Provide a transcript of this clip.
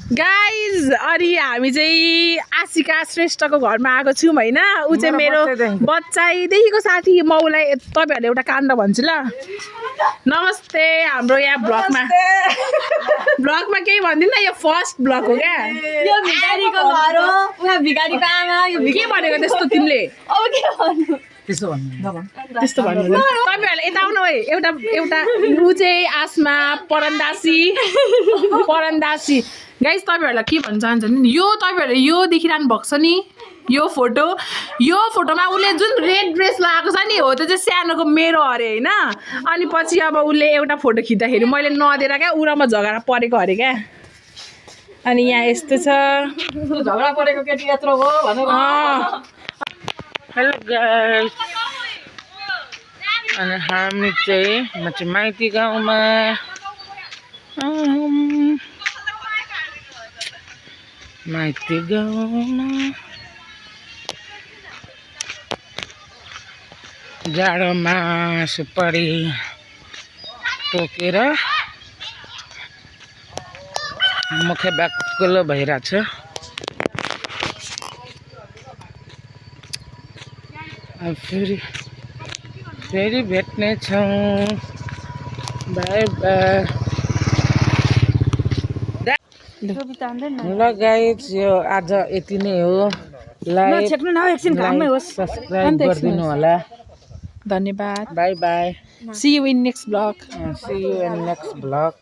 guys अनि हामी चाहिँ आशिका श्रेष्ठको घरमा आएको छौँ होइन ऊ चाहिँ मेरो बच्चादेखिको साथी म उसलाई तपाईँहरूले एउटा काण्ड भन्छु ल नमस्ते हाम्रो यहाँ ब्लगमा केही भन्दिनँ यो फर्स्ट ब्लग हो क्या यो भिखारीको घर हो उहाँ भिखारीको आमा यो के भनेको त्यस्तो तिमीले अब के भन्नु त्यस्तो भन्नु तपाईँहरूले यता आउनु है एउटा ऊ चाहिँ आसमा परन्दासी गाइस तपाईँहरूलाई के भन्न चाहन्छ नि यो तपाईँहरूले यो देखिरहनु भएको छ नि यो फोटोमा उसले जुन रेड ड्रेस लगाएको छ नि हो त्यो चाहिँ सानोको मेरो अरे होइन अनि पछि अब उसले एउटा फोटो खिच्दाखेरि मैले नदिएर क्या उरामा झगडा परेको अरे क्या अनि यहाँ यस्तो छ झगडा परेको केटी यत्रो हो भनेर हेलो गाइस अनि हामी चाहिँ म चाहिँ माइती गाउँमा माइती गाउँमा जाडोमा सुपारी टोकेर मुखे बाक्लो भइरहेछ फेरि भेट्ने छौँ बाई बाई ल गाइस यो आज यति नै हो लाइक सब्सक्राइब गरिदिनु होला धन्यवाद bye bye see you in next blog see you in next vlog